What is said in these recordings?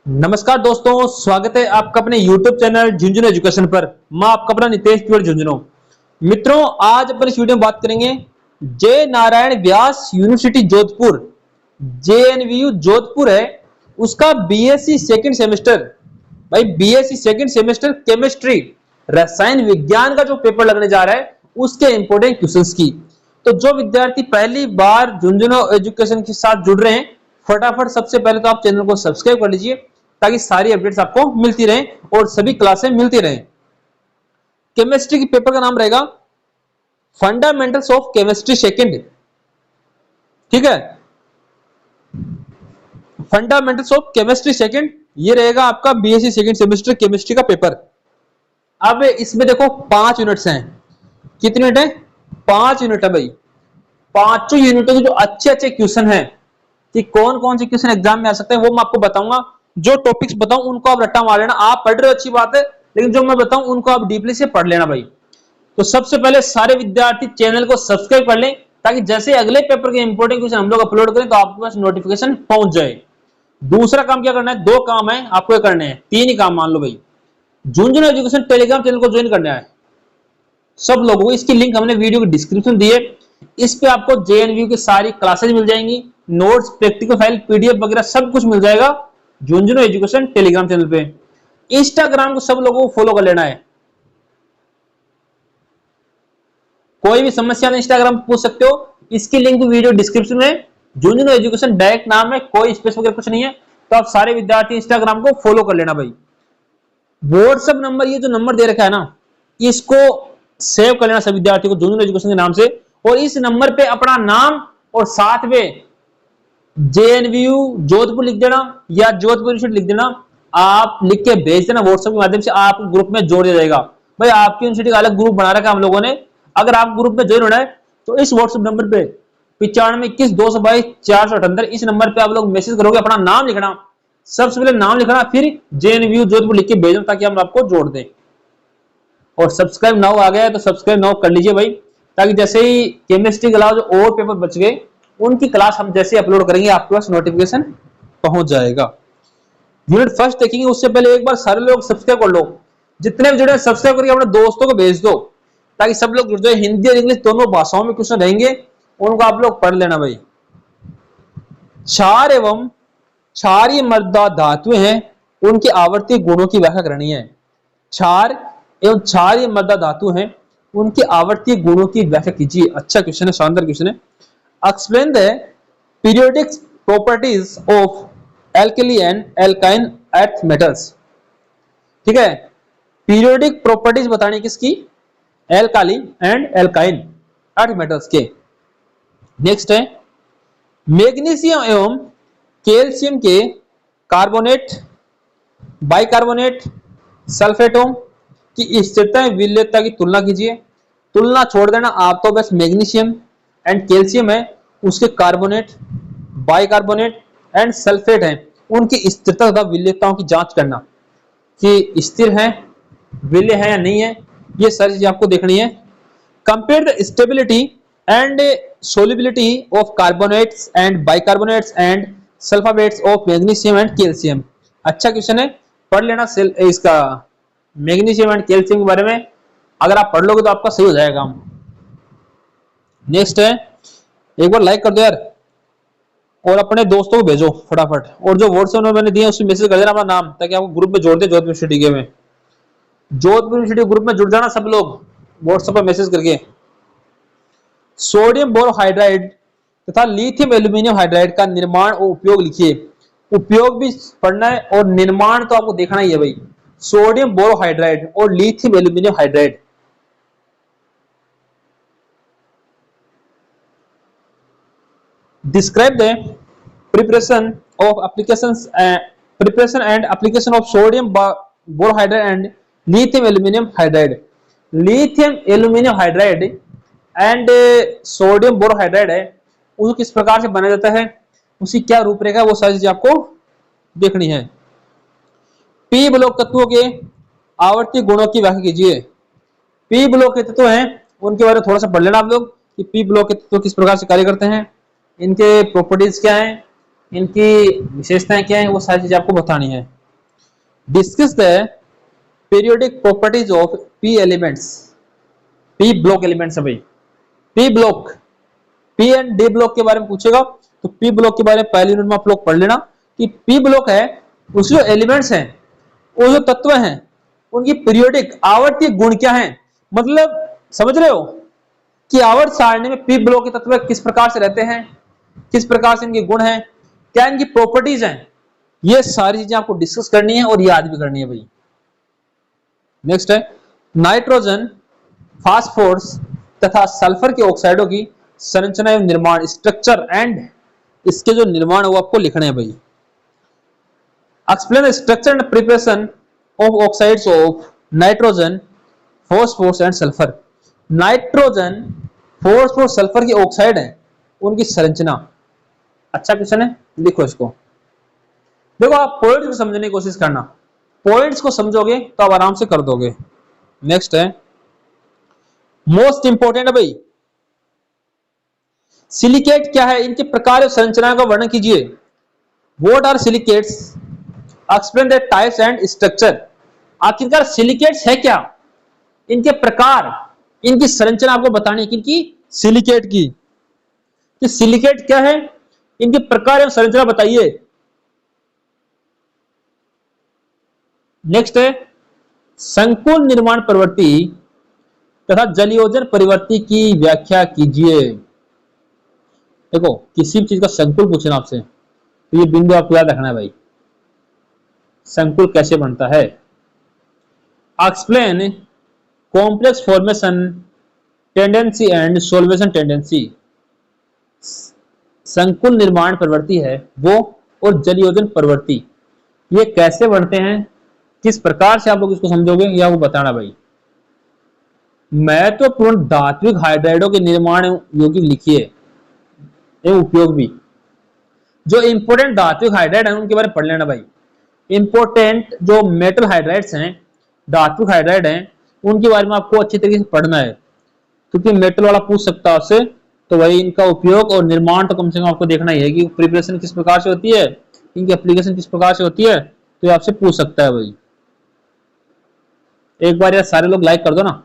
नमस्कार दोस्तों, स्वागत है आपका अपने YouTube चैनल झुंझुनू एजुकेशन पर। मैं आपका अपना नितेश तिवारी झुंझुनू। मित्रों, आज अपन इस वीडियो में बात करेंगे जय नारायण व्यास यूनिवर्सिटी जोधपुर, JNVU जोधपुर है, उसका बीएससी सेकंड सेमेस्टर। भाई बीएससी सेकंड सेमेस्टर केमिस्ट्री रसायन विज्ञान का जो पेपर लगने जा रहा है उसके इंपोर्टेंट क्वेश्चंस की। तो जो विद्यार्थी पहली बार झुंझुनू एजुकेशन के साथ जुड़ रहे हैं, फटाफट सबसे पहले तो आप चैनल को सब्सक्राइब कर लीजिए ताकि सारी अपडेट्स आपको मिलती रहे और सभी क्लासें मिलती रहे। केमिस्ट्री के पेपर का नाम रहेगा फंडामेंटल्स ऑफ केमिस्ट्री सेकंड। ठीक है, फंडामेंटल्स ऑफ केमिस्ट्री सेकंड, ये रहेगा आपका बीएससी सेकंड सेमेस्टर केमिस्ट्री का पेपर। अब इसमें देखो 5 यूनिट्स हैं। कितनी यूनिट है? 5 यूनिट है भाई। पांचों यूनिटों के जो अच्छे अच्छे क्वेश्चन हैं कि कौन कौन से क्वेश्चन एग्जाम में आ सकते हैं वो मैं आपको बताऊंगा। जो टॉपिक्स बताऊं उनको आप रट्टा मार लेना। आप पढ़ रहे हो अच्छी बात है, लेकिन जो मैं बताऊं उनको आप डीपली से पढ़ लेना भाई। तो सबसे पहले सारे विद्यार्थी चैनल को सब्सक्राइब कर लें ताकि जैसे अगले पेपर के इंपोर्टेंट क्वेश्चन हम लोग अपलोड करें तो आपके पास नोटिफिकेशन पहुंच जाए। दूसरा काम क्या करना है? 2 काम है आपको करने हैं, 3 ही काम मान लो भाई। झुंझुनू एजुकेशन टेलीग्राम चैनल को ज्वाइन करना है सब लोगों को। इसकी लिंक हमने वीडियो की डिस्क्रिप्शन दी है। इस पे आपको JNVU की सारी क्लासेज मिल जाएंगी, नोट्स, प्रैक्टिकल फाइल, PDF वगैरह सब कुछ मिल जाएगा झुंझुनू एजुकेशन टेलीग्राम चैनल पे। इंस्टाग्राम को सब लोगों को फॉलो कर लेना है। कोई भी समस्या नहीं इंस्टाग्राम पे पूछ सकते हो। इसकी लिंक वीडियो डिस्क्रिप्शन में। झुंझुनू एजुकेशन डायरेक्ट नाम है, कोई स्पेस वगैरह कुछ नहीं है। तो आप सारे विद्यार्थी इंस्टाग्राम को फॉलो कर लेना भाई। व्हाट्सएप नंबर, ये जो नंबर दे रखा है ना, इसको सेव कर लेना सब विद्यार्थी को झुंझुनू एजुकेशन के नाम से। और इस नंबर पे अपना नाम और साथ में JNVU जोधपुर लिख देना या जोधपुर यूनिवर्सिटी लिख देना। आप लिख के भेज देना व्हाट्सएप के माध्यम से, आप ग्रुप में जोड़ दिया जाएगा भाई। आपकी यूनिवर्सिटी का अलग ग्रुप बना रखा है हम लोगों ने। अगर आप ग्रुप में ज्वाइन होना है तो इस व्हाट्सएप नंबर पे 9521 222 478 इस नंबर पे आप लोग मैसेज करोगे, अपना नाम लिखना, सबसे पहले नाम लिखना, फिर JNVU जोधपुर लिख के भेजना ताकि हम आपको जोड़ दें। और सब्सक्राइब नाउ आ गया है तो सब्सक्राइब नाउ कर लीजिए भाई, ताकि जैसे ही केमिस्ट्री के अलावा जो और पेपर बच गए उनकी क्लास हम जैसे अपलोड करेंगे आपके पास नोटिफिकेशन पहुंच जाएगा। यूनिट फर्स्ट देखेंगे उससे पहले एक बार सारे लोग सब्सक्राइब कर लो। जितने भी जुड़े सब्सक्राइब करके अपने दोस्तों को भेज दो ताकि सब लोग जुड़ जाए। हिंदी और इंग्लिश दोनों भाषाओं में क्वेश्चन रहेंगे, उनको आप लोग पढ़ लेना भाई। क्षार एवं क्षारीय मृदा धातुएं हैं, उनके आवर्ती गुणों की व्याख्या करनी है। क्षार एवं क्षारीय मृदा धातु हैं, उनके आवर्ती गुणों की व्याख्या कीजिए। अच्छा क्वेश्चन है, शानदार क्वेश्चन है। Explain the periodic properties of alkali and alkyne earth metals. ठीक है, पीरियोडिक प्रॉपर्टीज बताने किसकी? Alkali and alkyne earth metals के। नेक्स्ट है मैग्नीशियम एवं कैल्शियम के कार्बोनेट, बाइकार्बोनेट, सल्फेटों की स्थिरता एवं विलेयता की तुलना कीजिए। तुलना छोड़ देना, आप तो बस मैग्नीशियम एंड कैल्शियम है, उसके कार्बोनेट, बाइकार्बोनेट एंड सल्फेट है, उनकी स्थिरता तथा विलेयताओं की जांच करना कि स्थिर है, विलेय है या नहीं है, ये सारी चीजें आपको देखनी है। Compare the stability and solubility of carbonates and bicarbonates and sulphates of magnesium and calcium. अच्छा क्वेश्चन है, पढ़ लेना इसका मैग्नीशियम एंड कैल्शियम के बारे में। अगर आप पढ़ लोगे तो आपका सही हो जाएगा। नेक्स्ट है, एक बार लाइक कर दो यार और अपने दोस्तों को भेजो फटाफट। और जो व्हाट्सएप नंबर मैंने दिया उसमें मैसेज कर देना अपना नाम, ताकि आपको ग्रुप में जोड़ दे जोधपुर यूनिवर्सिटी के में। जोधपुर यूनिवर्सिटी ग्रुप में जुड़ जाना सब लोग व्हाट्सएप पर मैसेज करके। सोडियम बोरोहाइड्राइड तथा लिथियम एल्यूमिनियम हाइड्राइड का निर्माण और उपयोग लिखिए। उपयोग भी पढ़ना है और निर्माण तो आपको देखना ही है भाई। सोडियम बोरोहाइड्राइड और lithium aluminium hydride. Describe the preparation of preparation and application of sodium borohydride and lithium aluminum hydride. Lithium aluminum hydride and sodium borohydride है, उसको किस प्रकार से बनाया जाता है, उसकी क्या रूपरेखा, वो सारी चीजें आपको देखनी है। P ब्लॉक तत्वों के आवर्ती गुणों की व्याख्या कीजिए। P ब्लॉक के तत्व हैं, उनके बारे में थोड़ा सा पढ़ लेना आप लोग कि P ब्लॉक के तत्व किस प्रकार से कार्य करते हैं, इनके प्रॉपर्टीज क्या हैं, इनकी विशेषताएं क्या हैं, वो सारी चीजें आपको बतानी है। Discuss the periodic properties of P elements. P block elements है भाई। P block, P and D block के बारे में पूछेगा तो पी ब्लॉक के बारे में पहली यूनिट में आप लोग पढ़ लेना कि पी ब्लॉक है उसके जो एलिमेंट्स हैं, वो जो तत्व हैं, उनकी पीरियोडिक आवर्तीय गुण क्या है। मतलब समझ रहे हो कि आवर्त सारणी में पी ब्लॉक के तत्व किस प्रकार से रहते हैं, किस प्रकार से इनके गुण हैं, क्या इनकी प्रॉपर्टीज हैं, ये सारी चीजें आपको डिस्कस करनी है और याद भी करनी है भाई। नेक्स्ट है नाइट्रोजन, फास्फोरस तथा सल्फर के ऑक्साइडों की संरचना एवं निर्माण, स्ट्रक्चर एंड इसके जो निर्माण है वो आपको लिखने हैं भाई। Explain the structure and preparation of oxides of nitrogen, phosphorus and sulphur. Nitrogen, phosphorus, sulphur की ऑक्साइड है, उनकी संरचना। अच्छा क्वेश्चन है, लिखो इसको। देखो आप पॉइंट्स को समझने की कोशिश करना, पॉइंट्स को समझोगे तो आप आराम से कर दोगे। नेक्स्ट है मोस्ट इंपोर्टेंट है भाई, सिलिकेट क्या है, इनके प्रकार और संरचना का वर्णन कीजिए। What are silicates, explain the types and structure. आखिरकार सिलिकेट्स है क्या, इनके प्रकार, इनकी संरचना आपको बतानी है। किनकी, सिलिकेट की, कि सिलिकेट क्या है, इनके प्रकार एवं संरचना बताइए। नेक्स्ट है संकुल निर्माण प्रवृत्ति तथा जलयोजन परिवर्ती की व्याख्या कीजिए। देखो किसी भी चीज का संकुल पूछना आपसे तो ये बिंदु आपको याद रखना है भाई, संकुल कैसे बनता है। Explain complex formation tendency and solution tendency. संकुल निर्माण प्रवृत्ति है वो और जलयोजन प्रवृत्ति ये कैसे बनते हैं, किस प्रकार से आप लोग इसको समझोगे ये आपको बताना भाई। मैं तो पूर्ण धात्विक हाइड्राइडों के निर्माण योगी लिखी है, उपयोग भी। जो इंपोर्टेंट धात्विक हाइड्राइड है उनके बारे में पढ़ लेना भाई। इंपोर्टेंट जो मेटल हाइड्राइड्स हैं, धात्विक हाइड्राइड हैं, उनके बारे में आपको अच्छी तरीके से पढ़ना है, क्योंकि मेटल वाला पूछ सकता है उससे। तो भाई इनका उपयोग और निर्माण तो कम से कम आपको देखना ही है कि प्रिपरेशन किस प्रकार से होती है, इनकी एप्लीकेशन किस प्रकार से होती है, तो ये आपसे पूछ सकता है भाई। एक बार यार सारे लोग लाइक कर दो ना।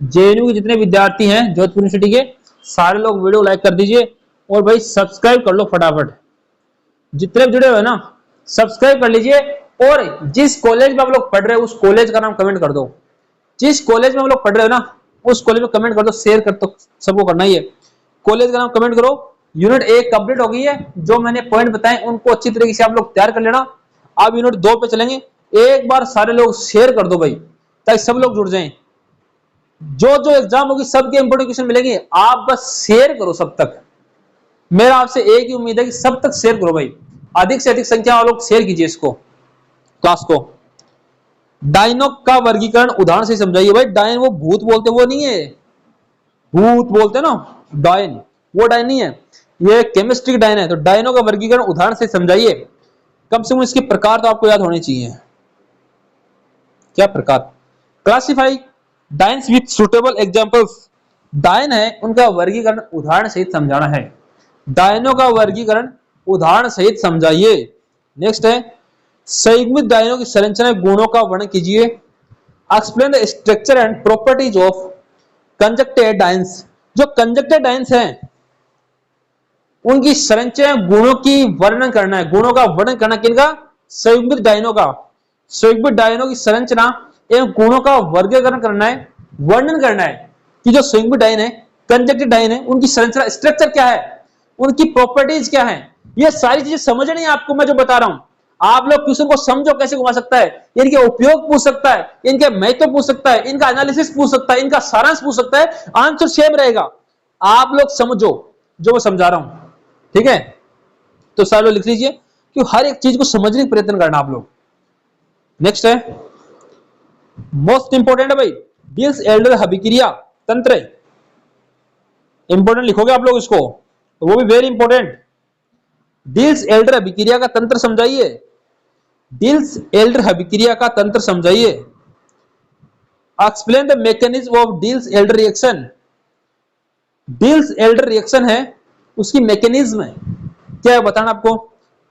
जेएनयू के जितने विद्यार्थी हैं जोधपुर यूनिवर्सिटी के, सारे लोग वीडियो लाइक कर दीजिए और भाई सब्सक्राइब कर लो फटाफट। जितने भी जुड़े हुए ना सब्सक्राइब कर लीजिए, और जिस कॉलेज में आप लोग पढ़ रहे हो उस कॉलेज का नाम कमेंट कर दो। जिस कॉलेज में आप लोग पढ़ रहे हो ना उस कॉलेज में कमेंट कर दो, शेयर कर दो, सबको करना ही है। कॉलेज का नाम कमेंट करो। यूनिट 1 कंप्लीट हो गई है, जो मैंने पॉइंट बताए उनको अच्छी तरीके से आप लोग तैयार कर लेना। अब यूनिट 2 पे चलेंगे। एक बार सारे लोग शेयर कर दो भाई, ताकि सब लोग जुड़ जाएं। जो जो एग्जाम होगी सबके इंपोर्टेंट क्वेश्चन मिलेंगे, आप बस शेयर करो सब तक। मेरा आपसे एक ही उम्मीद है कि सब तक शेयर करो भाई, अधिक से अधिक संख्या वालों लोग शेयर कीजिए इसको, क्लास को। डायनो का वर्गीकरण उदाहरण से समझाइए भाई। डायन वो भूत बोलते वो नहीं है, भूत बोलते ना डायन, वो डायन नहीं है, ये केमिस्ट्री डायन है। तो डायनो का वर्गीकरण उदाहरण से समझाइए। कम से कम इसके प्रकार तो आपको याद होने चाहिए। क्या प्रकार, क्लासिफाई डायन्स विथ सुटेबल एग्जांपल्स। डायन है उनका वर्गीकरण उदाहरण सहित समझाना है। डायनों का वर्गीकरण उदाहरण सहित समझाइए। नेक्स्ट है संयुग्मित डायनों की संरचना गुणों का वर्णन कीजिए। Explain the structure and properties of conjugated dienes. जो कंजक्टेड डायन्स हैं उनकी संरचना गुणों की वर्णन करना है। गुणों का वर्णन करना किनका, संयुग्मित डायनों का। संयुग्मित डायनों की संरचना एवं गुणों का वर्गीकरण करना है, वर्णन करना है कि जो संयुग्मित डायन है, कंजक्टेड डायन है, उनकी संरचना स्ट्रक्चर क्या है, उनकी प्रॉपर्टीज क्या है। ये सारी चीजें समझनी है आपको मैं जो बता रहा हूं। आप लोग क्वेश्चन को समझो कैसे घुमा सकता है, इनके उपयोग पूछ सकता है, इनके महत्व पूछ सकता है, इनका एनालिसिस पूछ सकता है, इनका सारांश पूछ सकता है, आंसर सेम रहेगा। आप लोग समझो जो मैं समझा रहा हूं, ठीक है। तो सारे लोग लिख लीजिए कि हर एक चीज को समझने का प्रयत्न करना आप लोग। नेक्स्ट है मोस्ट इंपोर्टेंट है भाई, डिल्स एल्डर अभिक्रिया तंत्र। इंपोर्टेंट लिखोगे आप लोग इसको, तो वो भी वेरी इंपोर्टेंट। डिल्स एल्डर अभिक्रिया का तंत्र समझाइए। डिल्स एल्डर अभिक्रिया का तंत्र समझाइए। Explain the mechanism of deals Elder reaction. Deals Elder reaction है उसकी मैकेनिज्म है क्या है बताना आपको।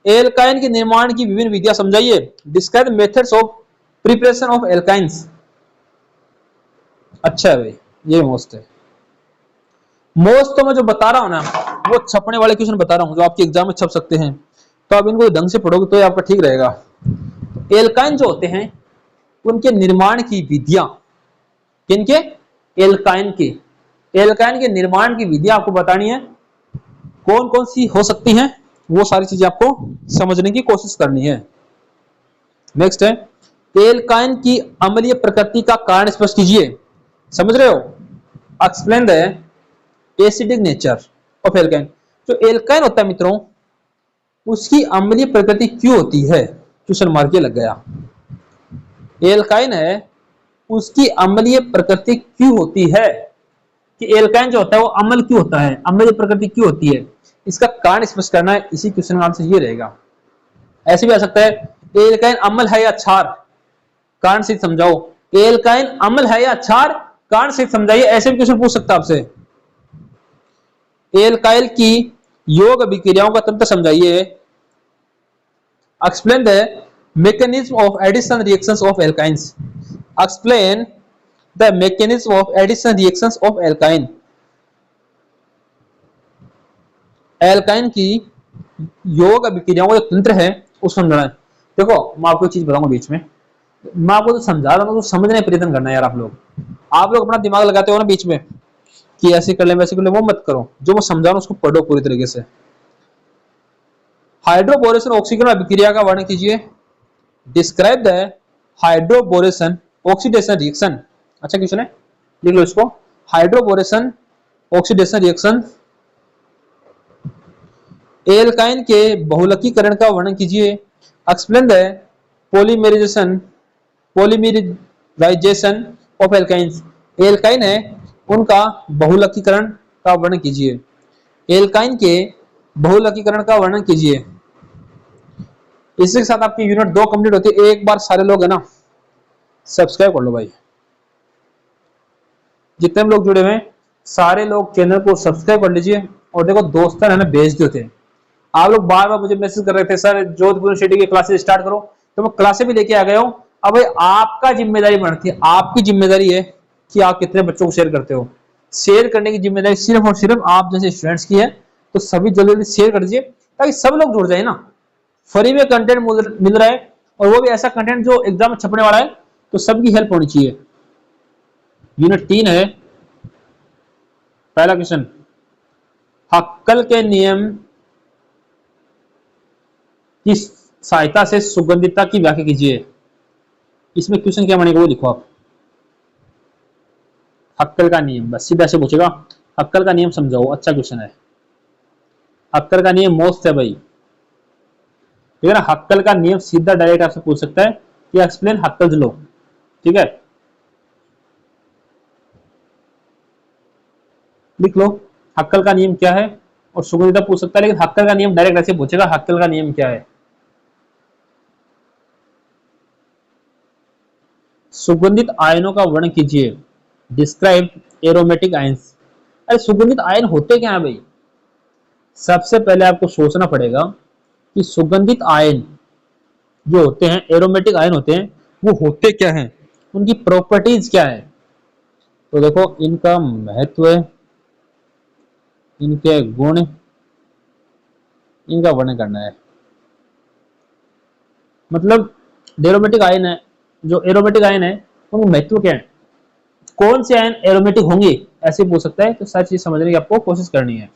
एल्काइन के निर्माण की विभिन्न विधियां समझाइए। Describe methods of preparation of alkynes. अच्छा है भाई, ये मोस्ट है। मोस्ट तो मैं जो बता रहा हूं ना, वो छपने वाले क्वेश्चन बता रहा हूं जो आपके एग्जाम में छप सकते हैं, तो आप इनको ढंग से पढ़ोगे तो ये आपका ठीक रहेगा। एल्काइन जो होते हैं उनके निर्माण की विधियां, किनके? एल्काइन के। एल्काइन के निर्माण की विधियां आपको बतानी है, कौन कौन सी हो सकती हैं, वो सारी चीजें आपको समझने की कोशिश करनी है। नेक्स्ट है, एल्काइन की अम्लीय प्रकृति का कारण स्पष्ट कीजिए। समझ रहे हो? Explain the acidic nature of alkyne. जो एल्काइन होता है मित्रों, उसकी अम्लीय प्रकृति क्यों होती है? क्वेश्चन मार्क ये लग गया। एल्काइन है, उसकी अम्लीय प्रकृति क्यों होती है, कि एल्काइन जो होता है वो अम्ल क्यों होता है, अम्लीय प्रकृति क्यों होती है, इसका कारण स्पष्ट करना है। इसी क्वेश्चन का आंसर ये रहेगा। ऐसे भी आ सकता है, एल्काइन अम्ल है या क्षार, कारण से समझाओ। एल्काइन अम्ल है या क्षार, कारण से समझाइए। ऐसे भी क्वेश्चन पूछ सकता है आपसे। एल्काइल की योग अभिक्रियाओं का तंत्र समझाइए। Explain the mechanism of addition reactions of alkynes. Explain the mechanism of addition reactions of alkyne. Alkyne की योग अभिक्रियाओं का जो तंत्र है उसको समझना है। देखो मैं आपको एक चीज बताऊंगा बीच में, मैं आपको तो समझा रहा हूं तो समझने का प्रयत्न करना है यार। आप लोग अपना दिमाग लगाते हो ना बीच में कि ऐसे कर ले वैसे कर ले, वो मत करो। जो मैं समझा रहा हूं उसको पढ़ो पूरी तरीके से। हाइड्रोबोरेशन ऑक्सीकरण अभिक्रिया का वर्णन कीजिए। Describe the hydroboration oxidation reaction. अच्छा क्वेश्चन है, लिख लो इसको। Hydroboration oxidation reaction. एल्काइन के बहुलकीकरण का वर्णन कीजिए। Explain the polymerization polymerization of alkynes. Alkyne है, उनका बहुलकीकरण का वर्णन कीजिए। एल्काइन के बहुलकीकरण का वर्णन कीजिए। इसी के साथ आपकी यूनिट 2 कंप्लीट होती है। एक बार सारे लोग है ना सब्सक्राइब कर लो भाई, जितने भी लोग जुड़े हुए हैं सारे लोग चैनल को सब्सक्राइब कर लीजिए। और देखो दोस्त है ना भेज देते हैं, आप लोग बार बार मुझे मैसेज कर रहे थे सर जोधपुर यूनिवर्सिटी की क्लासेस स्टार्ट करो, तो मैं क्लासेस भी लेके आ गया हूं। अब भाई आपका जिम्मेदारी बनती है, आपकी जिम्मेदारी है कि आप कितने बच्चों को शेयर करते हो। शेयर करने की जिम्मेदारी सिर्फ और सिर्फ आप जैसे स्टूडेंट्स की है, तो सभी जल्दी जल्दी शेयर कर दीजिए ताकि सब लोग जुड़ जाए ना। फ्री में कंटेंट मिल रहा है, और वो भी ऐसा कंटेंट जो एग्जाम में छपने वाला है, तो सबकी हेल्प होनी चाहिए। यूनिट 3 है, पहला क्वेश्चन, हक्कल के नियम की सहायता से सुगंधितता की व्याख्या कीजिए। इसमें क्वेश्चन क्या बनेगा वो लिखो आप। हक्कल का नियम, बस सीधा से पूछेगा हक्कल का नियम समझाओ। अच्छा क्वेश्चन है। हक्कल का नियम मोस्ट है भाई, ठीक है ना। हक्कल का नियम सीधा डायरेक्ट आपसे पूछ सकता है कि एक्सप्लेन हक्कल लॉ, ठीक है। लिख लो हक्कल का नियम क्या है, और सुगंधितता पूछ सकता है, लेकिन हक्कल का नियम डायरेक्ट ऐसे पूछेगा हक्कल का नियम क्या है। सुगंधित आयनों का वर्णन कीजिए। Describe aromatic ions. अरे सुगंधित आयन होते क्या है भाई? सबसे पहले आपको सोचना पड़ेगा कि सुगंधित आयन जो होते हैं, एरोमेटिक आयन होते हैं, वो होते क्या हैं, उनकी प्रॉपर्टीज क्या है। तो देखो इनका महत्व, इनके गुण, इनका वर्णन करना है। मतलब एरोमेटिक आयन है, जो एरोमेटिक आयन है उनका महत्व क्या है, कौन से आयन एरोमेटिक होंगे, ऐसे पूछ सकता है। तो सारी चीज समझने की आपको कोशिश करनी है,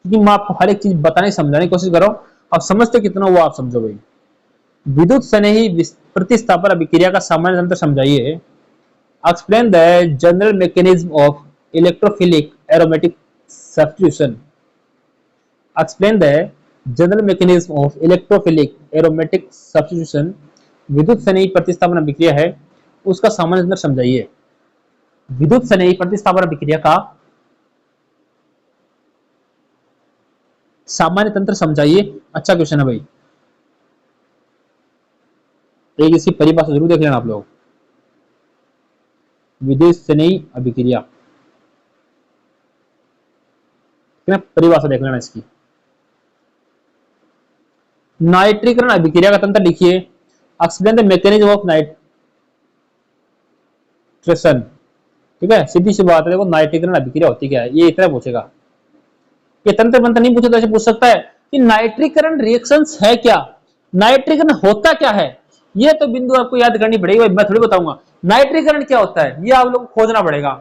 क्योंकि मैं आपको हर एक चीज बताने समझाने की कोशिश कर रहा हूं। आप समझते कितना वो आप समझो भाई। विद्युत स्नेही प्रतिस्थापन अभिक्रिया का सामान्य तंत्र समझाइए। Explain the general mechanism of electrophilic aromatic substitution. Explain the general mechanism of electrophilic aromatic substitution. विद्युत स्नेही प्रतिस्थापन अभिक्रिया है, उसका सामान्य तंत्र समझाइए। विद्युत स्नेही प्रतिस्थापन अभिक्रिया का सामान्य तंत्र समझाइए। अच्छा क्वेश्चन है भाई, एक इसकी परिभाषा जरूर देख लेना आप लोग। विद्युत स्नेही अभिक्रिया, परिभाषा देख लेना इसकी। नाइट्रीकरण अभिक्रिया का तंत्र लिखिए। Explain the mechanism of nitration. ठीक है, सीधी सी बात है, देखो नाइट्रीकरण अभिक्रिया होती क्या है, ये इतना पूछेगा। ये तंत्र मंत्र नहीं पूछे तो ऐसे पूछ सकता है कि नाइट्रीकरण रिएक्शंस है क्या, नाइट्रीकरण होता क्या है। ये तो बिंदु आपको याद करनी पड़ेगी भाई, मैं थोड़ी बताऊंगा नाइट्रीकरण क्या होता है, ये आप लोग को खोजना पड़ेगा।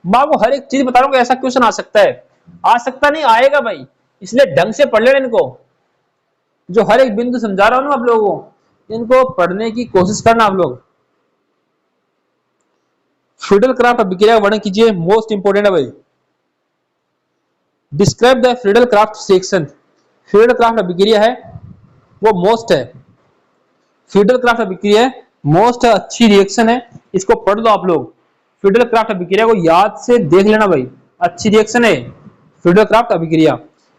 मैं आपको हर एक चीज बता रहा हूँ, ऐसा क्वेश्चन आ सकता है, आ सकता नहीं, आएगा भाई, इसलिए ढंग से पढ़ लेना इनको। जो हर एक बिंदु समझा रहा हूं ना आप लोगों को, इनको पढ़ने की कोशिश करना आप लोग। फ्रीडल क्राफ्ट अभिक्रिया का वर्णन कीजिए, मोस्ट इंपोर्टेंट है भाई। Describe the Friedel craft reaction. Friedel craft अभिक्रिया है वो मोस्ट है, फ्रीडल क्राफ्ट अभिक्रिया है मोस्ट अच्छी रिएक्शन है, इसको पढ़ लो आप लोग। फ्रीडल क्राफ्ट अभिक्रिया को याद से देख लेना भाई, अच्छी रिएक्शन है फ्रीडल क्राफ्ट अभिक्रिया,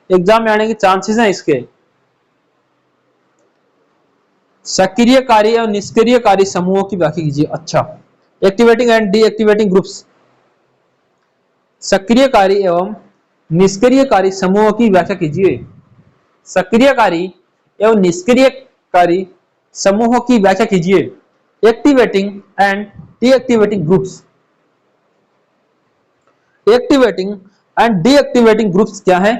एग्जाम में आने के चांसेस हैं इसके। सक्रियकारी और निष्क्रियकारी समूहों की व्याख्या कीजिए। अच्छा, एक्टिवेटिंग एंड डीएक्टिवेटिंग ग्रुप्स। सक्रियकारी एवं निष्क्रियकारी समूहों की व्याख्या कीजिए। सक्रियकारी एवं निष्क्रियकारी समूहों की व्याख्या कीजिए। Activating and deactivating groups. Activating and deactivating groups क्या है,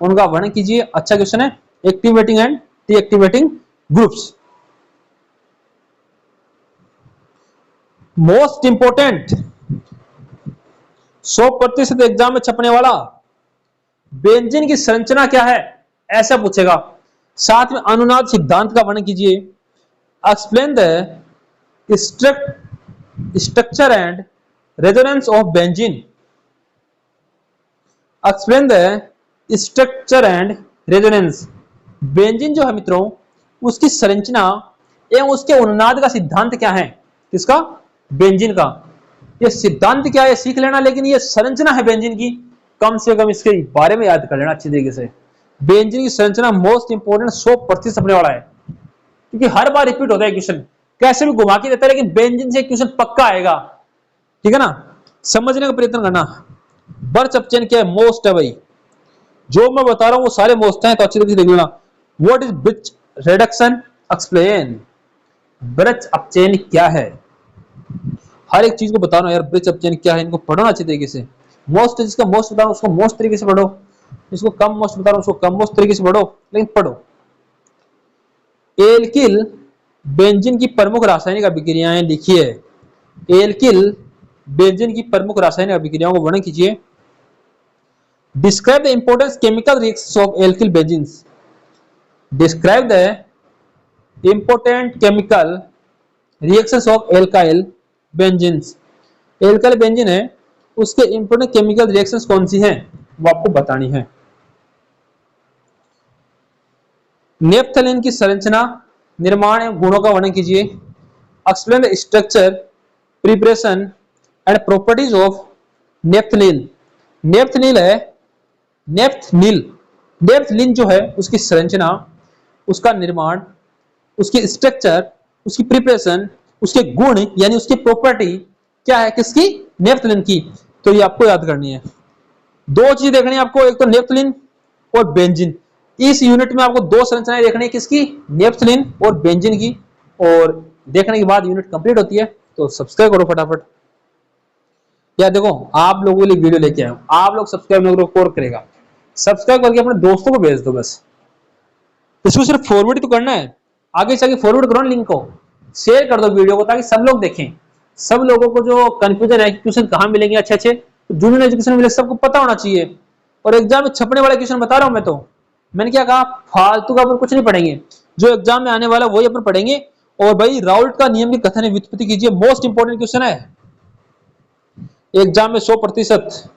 उनका वर्णन कीजिए। अच्छा क्वेश्चन है, activating and deactivating groups. Most important 100% exam में छपने वाला, बेंजीन की संरचना क्या है, ऐसा पूछेगा। साथ में अनुनाद सिद्धांत का वर्णन कीजिए। Explain the structure and resonance of benzene. Explain the structure and resonance. Benzene जो है मित्रों, उसकी संरचना एवं उसके अनुनाद का सिद्धांत क्या है, किसका, बेंजीन का। ये सिद्धांत क्या है सीख लेना, लेकिन ये संरचना है बेंजीन की, कम से कम इसके बारे में याद कर लेना अच्छी तरीके से। बेंजीन की संरचना मोस्ट इंपोर्टेंट 100% अपने वाला है, क्योंकि हर बार रिपीट होता है क्वेश्चन, कैसे भी घुमा के देता है, लेकिन बेंजीन से क्वेश्चन पक्का आएगा। ठीक है ना, समझने का प्रयत्न करना। बर्च अपचयन क्या है, मोस्ट है भाई, जो मैं बता रहा हूं वो सारे मोस्ट हैं, तो अच्छी तरीके से देख लेना। What is Birch reduction, explain. Birch अपचयन क्या है, हर एक चीज को बताना यार, ब्रिज अपचयन क्या है, इनको पढ़ो अच्छी तरीके से। मोस्ट जिसका मोस्ट बता रहा हूं उसको मोस्ट तरीके से पढ़ो, जिसको कम मोस्ट बता रहा हूं उसको कम मोस्ट तरीके से पढ़ो, लेकिन पढ़ो। एल्किल बेंजीन की प्रमुख रासायनिक अभिक्रियाएं लिखिए। एल्किल बेंजीन की प्रमुख रासायनिक अभिक्रियाओं को वर्णन कीजिए। Describe the importance chemical reactions of alkyl benzenes. Describe the important chemical reactions of alkyl benzenes. Alkyl benzene है, उसके इंपॉर्टेंट केमिकल रिएक्शंस कौन सी हैं वो आपको बतानी है। नेफ्थलीन की संरचना, निर्माण एवं गुणों का वर्णन कीजिए। Explain the structure, preparation and properties of naphthalene. Naphthalene है, नेफ्थलीन जो है उसकी संरचना, उसका निर्माण, उसकी स्ट्रक्चर, उसकी प्रिपरेशन, उसके गुण यानी उसकी प्रॉपर्टी क्या है, किसकी, नेफ्थलीन की। तो ये आपको याद करनी है। दो चीज देखनी है आपको, एक तो नेफ्थलीन और बेंजीन। इस यूनिट में आपको दो संरचनाएं देखनी है, किसकी, नेफ्थलीन और बेंजीन की। और देखने के बाद यूनिट कंप्लीट होती है। तो सब्सक्राइब करो फटाफट। या देखो आप लोगों के लिए वीडियो लेके आया हूं, आप लोग सब्सक्राइब करेगा, सब्सक्राइब करके अपने दोस्तों को भेज दो बस। इसको सिर्फ फॉरवर्ड तो करना है, आगे चल के फॉरवर्ड करो लिंक को, शेयर कर दो वीडियो को, ताकि सब लोग देखें। सब लोगों को जो कंफ्यूजन है क्वेश्चन कहां मिलेंगे अच्छे अच्छे, जूनियर एजुकेशन मिले, सबको पता होना चाहिए। और एग्जाम में छपने वाले क्वेश्चन बता रहा हूं मैं, तो मैंने क्या कहा, फालतू का अपन कुछ नहीं पढ़ेंगे, जो एग्जाम में आने वाला वही अपन पढ़ेंगे। और भाई राउल्ट का नियम की कथन व्युत्पत्ति कीजिए, मोस्ट इंपोर्टेंट क्वेश्चन है एग्जाम में 100%।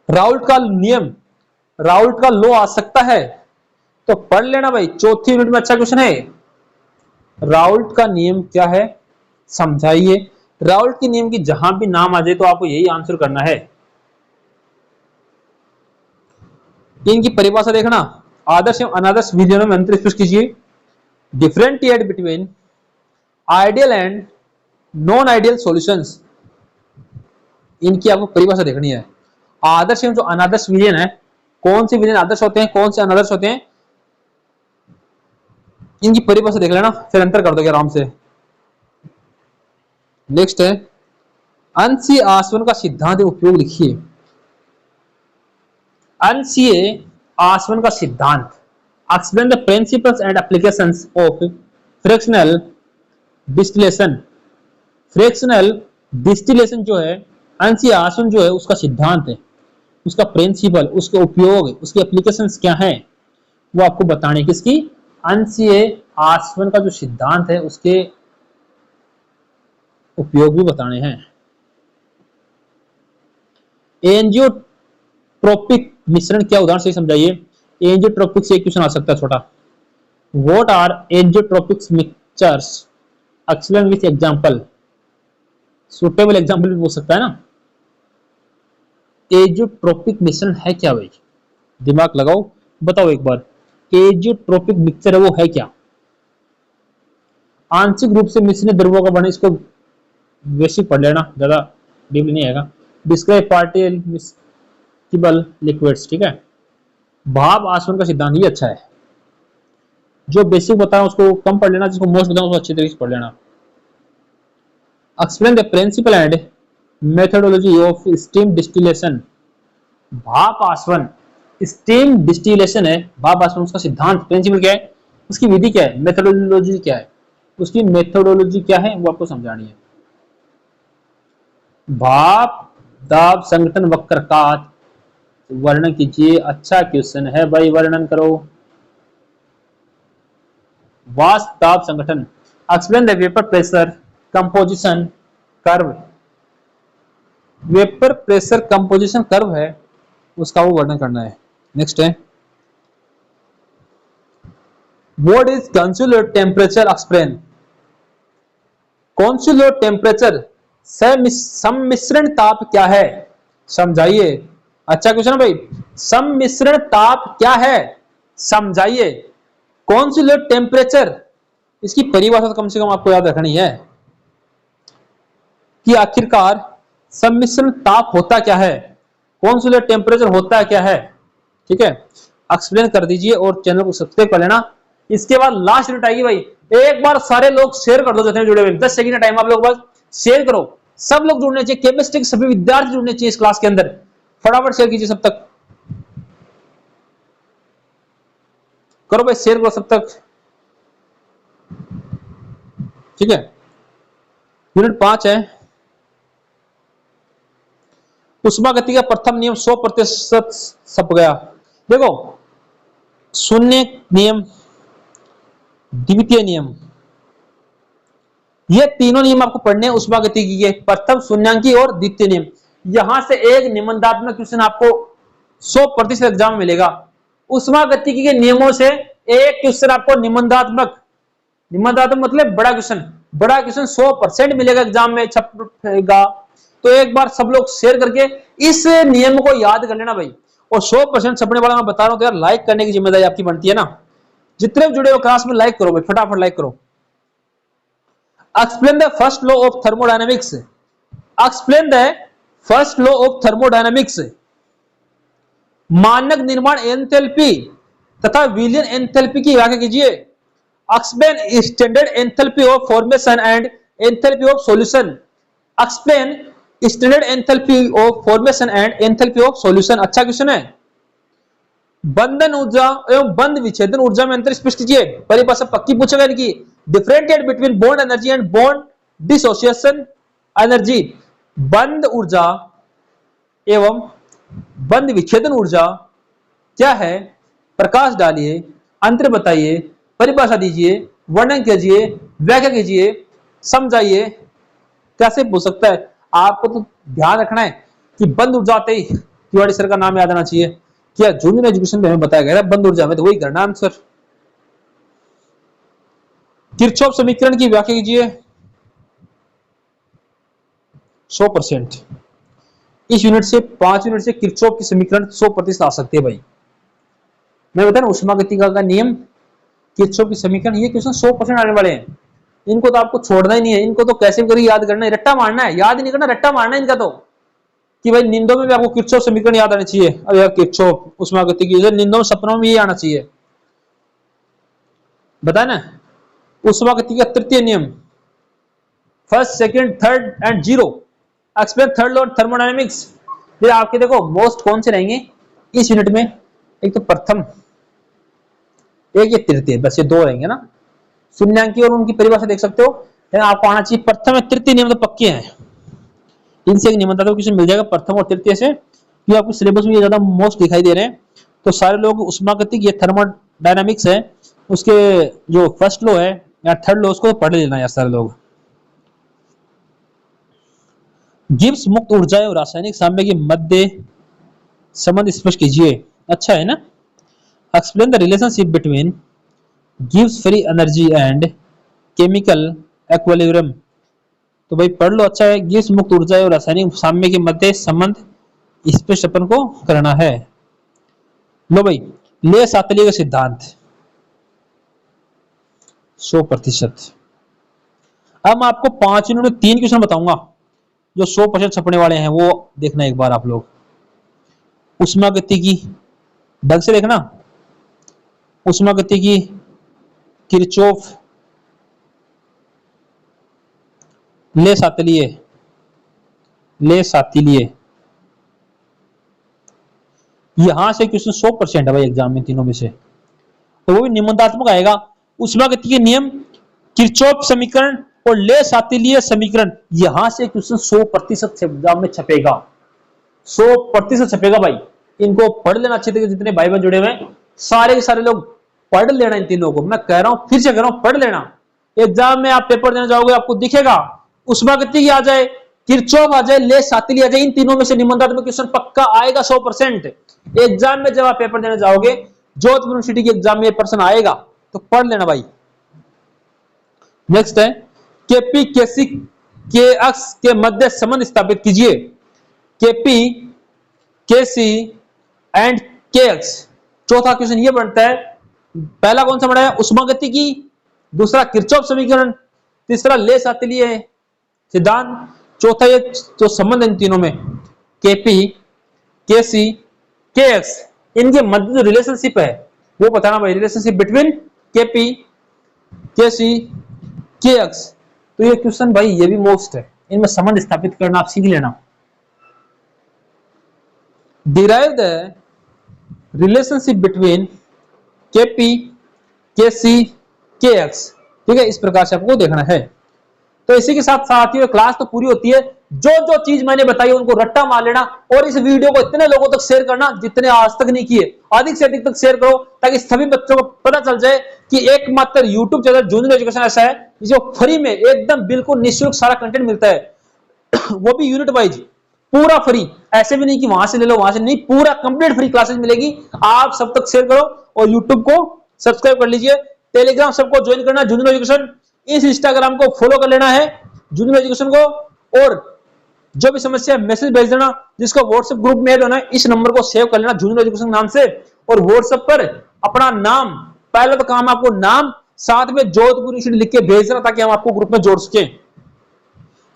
राउल्ट का नियम, राउल्ट का लॉ आ सकता है, तो पढ़ लेना भाई, चौथी यूनिट में अच्छा क्वेश्चन है। राउल्ट का नियम क्या है समझाइए। राउल्ट के नियम की जहां भी नाम आ जाए तो आपको यही आंसर करना है। इनकी परिभाषा देखना, आदर्श एवं अनादर्श विधियों में अंतर स्पष्ट कीजिए। Differentiate between ideal and non ideal solutions, इनकी आपको परिभाषा देखनी है। आदर्श एवं जो अनादर्श विधियन है कौन से विलयन आदर्श होते हैं, कौन से अनादर्श होते हैं, इनकी परिभाषा देख लेना, फिर अंतर कर दोगे आराम से। नेक्स्ट है अंशीय आसवन का सिद्धांत उपयोग लिखिए। अंशीय आसवन का सिद्धांत, explain the principles and applications of fractional distillation. Fractional distillation जो है, अंशीय आसवन जो है उसका सिद्धांत है, उसका प्रिंसिपल, उसके उपयोग, उसके एप्लीकेशंस क्या हैं, वो आपको बताने। किसकी? अंशीय आसवन का जो सिद्धांत है उसके उपयोग भी बताने हैं। एंजियोट्रोपिक मिश्रण क्या, उदाहरण से समझाइए। एंजियोट्रोपिक से एक क्वेश्चन आ सकता है छोटा। What are azeotropic mixtures, explain with example. Suitable example भी हो सकता है ना। एंजियोट्रोपिक मिश्रण है क्या भाई, दिमाग लगाओ, बताओ एक बार। एंजियोट्रोपिक मिक्सचर है वो है क्या? आंशिक रूप से मिश्रित द्रव्यों का बने, इसको बेसिक पढ़ लेना, ज्यादा डीपली नहीं आएगा। डिस्क्राइब पार्टिकल मिक्सिबल लिक्विड्स, ठीक है। भाप आसवन का सिद्धांत, ये अच्छा है। जो बेसिक बताया उसको कम पढ़ लेना, जिसको मोस्ट बताऊं उसको अच्छी तरीके से पढ़ लेना। Explain the principle and methodology of steam distillation. भाप आसवन, स्टीम डिस्टिलेशन है भाप आसवन, उसका सिद्धांत, प्रिंसिपल क्या है, उसकी विधि क्या है, मेथोडोलॉजी क्या है, उसकी मेथोडोलॉजी क्या है वो आपको समझानी है। भाप दाब संगठन वक्र का वर्णन कीजिए। अच्छा क्वेश्चन है भाई, वर्णन करो। वाष्प दाब संगठन, explain the vapour pressure composition curve. Vapour pressure composition curve है उसका वो वर्णन करना है। नेक्स्ट है what is consolute temperature, explain. Consolute temperature, सम्मिश्रण ताप क्या है, समझाइए। अच्छा क्वेश्चन भाई, सम्मिश्रण ताप क्या है, समझाइए। कंसोलेट टेम्परेचर, इसकी परिभाषा तो कम से कम आपको याद रखनी है कि आखिरकार सम्मिश्रण ताप होता क्या है, कंसोलेट टेम्परेचर होता क्या है, ठीक है। एक्सप्लेन कर दीजिए और चैनल को सब्सक्राइब कर लेना। इसके बाद लास्ट मिनट आएगी भाई, एक बार सारे लोग शेयर कर दो जितने जुड़े हुए, 10 सेकंड का टाइम आप लोग बस शेयर करो, सब लोग जुड़ने चाहिए, केमिस्ट्री के सभी विद्यार्थी जुड़ने चाहिए इस क्लास के अंदर, फटाफट शेयर कीजिए सब तक, करो भाई शेयर करो सब तक, ठीक है। यूनिट 5 है उष्मागति का प्रथम नियम 100% छप गया। देखो शून्य नियम, द्वितीय नियम, ये तीनों नियम आपको पढ़ने हैं उष्मागतिकी के, प्रथम, शून्यांकी और द्वितीय नियम। यहां से एक निबंधात्मक क्वेश्चन आपको 100% एग्जाम में मिलेगा। उष्मागतिकी के नियमों से एक क्वेश्चन आपको निबंधात्मक मतलब बड़ा क्वेश्चन 100% मिलेगा एग्जाम में, छपेगा। तो एक बार सब लोग शेयर करके इस नियम को याद कर लेना भाई। और 100% छपने वाला मैं बता रहा हूं, तो यार लाइक करने की जिम्मेदारी आपकी बनती है ना। जितने जुड़े हो क्लास में लाइक करो भाई, फटाफट लाइक करो। Explain the first law of thermodynamics, explain the first law of thermodynamics. मानक निर्माण एंथैल्पी तथा विलयन एंथैल्पी की व्याख्या कीजिए। Explain standard enthalpy of formation and enthalpy of solution. Explain standard enthalpy of formation and enthalpy of solution. अच्छा question है। बंधन ऊर्जा एवं बंध विच्छेदन ऊर्जा में अंतर स्पष्ट कीजिए। परिभाषा पक्की पूछेगा इनकी। Differentiate between bond energy and bond dissociation energy. बंध ऊर्जा एवं बंध विच्छेदन ऊर्जा क्या है, प्रकाश डालिए, अंतर बताइए, परिभाषा दीजिए, वर्णन कीजिए, व्याख्या कीजिए, समझाइए। कैसे पूछ सकता है? आपको तो ध्यान रखना है कि बंध ऊर्जा आते ही तिवारी सर का नाम याद आना चाहिए। क्या जूनियर एजुकेशन में हमें बताया गया बंध ऊर्जा में, तो वही करना आंसर। किरचॉफ समीकरण की व्याख्या कीजिए। 100% इस यूनिट से 5 यूनिट से किरचॉफ की समीकरण 100% आ सकती है भाई। मैं बता रहा हूं उष्मागतिकी का नियम, किरचॉफ की समीकरण, ये क्वेश्चन 100% आने वाले हैं। इनको तो आपको छोड़ना ही नहीं है, इनको तो कैसे भी करिए याद करना है, रट्टा मारना है, याद ही नहीं करना, रट्टा मारना है इनका तो। कि भाई नींदों में भी आपको किरचॉफ समीकरण याद आने चाहिए। अब यार किरचॉफ उष्मागतिकी, नींदों में सपनों में ये आना चाहिए, बताए ना। उष्मागतिकी का तृतीय नियम, first second third and zero, explain third law thermodynamics. फिर आपके देखो मोस्ट कौन से रहेंगे इस यूनिट में, एक तो प्रथम, एक ये तृतीय, बस ये दो रहेंगे ना। शून्यांकी और उनकी परिभाषा देख सकते हो, आपको आना चाहिए। प्रथम और तृतीय नियम तो पक्के हैं, इनसे एक नियम तो किसी मिल जाएगा प्रथम और तृतीय से। ये आपको सिलेबस में ये ज्यादा मोस्ट दिखाई दे रहे हैं, तो सारे लोग उष्मागतिकी ये थर्मोडायनामिक्स है उसके जो फर्स्ट लॉ है या थर्ड लॉ उसको पढ़ लेना यार सारे लोग। गिब्स मुक्त ऊर्जा और रासायनिक साम्य के मध्य संबंध स्पष्ट कीजिए। अच्छा है ना। Explain the relationship between Gibbs free energy and chemical equilibrium. तो भाई पढ़ लो, अच्छा है। गिब्स मुक्त ऊर्जा और रासायनिक साम्य के मध्य संबंध स्पष्ट अपन को करना है। लो भाई, ले सातल्य का सिद्धांत 100%। अब मैं आपको 5 मिनट में 3 क्वेश्चन बताऊंगा जो 100% छपने वाले हैं, वो देखना एक बार आप लोग। उष्मागतिकी ढंग से देखना, उष्मागतिकी, किरचॉफ, ले सातल्य, ले सातल्य, यहां से क्वेश्चन 100% है भाई एग्जाम में तीनों में से, तो वो भी निबंधात्मक आएगा। उष्मागतिकी नियम, किरचॉफ समीकरण और ले सातल्य समीकरण, यहां से क्वेश्चन 100% एग्जाम में छपेगा, 100% छपेगा भाई। इनको पढ़ लेना अच्छे तरीके, जितने भाई बहन जुड़े हुए हैं सारे के सारे लोग पढ़ लेना इन तीनों को। मैं कह रहा हूं, फिर से कह रहा हूं, पढ़ लेना। एग्जाम में आप पेपर देने जाओगे आपको दिखेगा उष्मागतिकी आ जाए, किरचॉफ आ जाए, ले सातल्य आ जाए, इन तीनों में से निबंधात्मक क्वेश्चन पक्का आएगा 100%। एग्जाम में जब आप पेपर देने जाओगे, जोधपुर यूनिवर्सिटी के एग्जाम में प्रश्न आएगा, तो पढ़ लेना भाई। नेक्स्ट है, केपी केसी के अक्ष के मध्य संबंध स्थापित कीजिए। केपी केसी एंड के अक्ष। चौथा क्वेश्चन ये बनता है, पहला कौन सा बड़ा है, उष्मागतिकी, दूसरा किरचॉफ समीकरण, तीसरा ले सातल्य सिद्धांत, चौथा ये जो संबंध इन तीनों में केपी केसी के एक्स, इनके मध्य जो रिलेशनशिप है वो बताना भाई। रिलेशनशिप बिटवीन केपी केसी के एक्स, तो ये क्वेश्चन भाई ये भी मोस्ट है, इनमें संबंध स्थापित करना आप सीख लेना। Derive the relationship between Kp Kc Kx, ठीक है, इस प्रकार से आपको देखना है। तो इसी के साथ साथियों क्लास तो पूरी होती है। जो जो चीज मैंने बताई उनको रट्टा मार लेना और इस वीडियो को इतने लोगों तक शेयर करना जितने आज तक नहीं किए, अधिक से अधिक तक शेयर करो, ताकि सभी बच्चों को पता चल जाए कि एकमात्र यूट्यूब चैनल जूनियर एजुकेशन ऐसा है जो फ्री में एकदम बिल्कुल निःशुल्क सारा कंटेंट मिलता है वो भी यूनिट वाइज पूरा फ्री। ऐसे भी नहीं कि वहां से ले लो वहां से नहीं, पूरा कंप्लीट फ्री क्लासेस मिलेगी। आप सब तक शेयर करो और यूट्यूब को सब्सक्राइब कर लीजिए। टेलीग्राम सबको ज्वाइन करना जूनियर एजुकेशन, इस इंस्टाग्राम को फॉलो कर लेना है जूनियर एजुकेशन को, और जो भी समस्या मैसेज भेज देना। जिसको व्हाट्सएप ग्रुप में ऐड होना है इस नंबर को सेव कर लेना जूनियर एजुकेशन नाम से, और व्हाट्सएप पर अपना नाम, पहले तो काम है आपको नाम, साथ में जोधपुर यूनिवर्सिटी लिख के भेज देना ताकि हम आपको ग्रुप में जोड़ सके।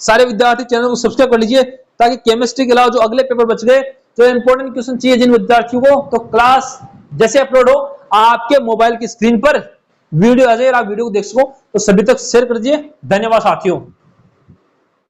सारे विद्यार्थी चैनल को सब्सक्राइब कर लीजिए ताकि केमिस्ट्री के अलावा जो अगले पेपर बच गए, जो इंपॉर्टेंट क्वेश्चन चाहिए जिन विद्यार्थियों को, तो क्लास जैसे अपलोड हो आपके मोबाइल की स्क्रीन पर वीडियो आ जाए, आप वीडियो को देख सको। तो सभी तक शेयर कर दीजिए। धन्यवाद साथियों।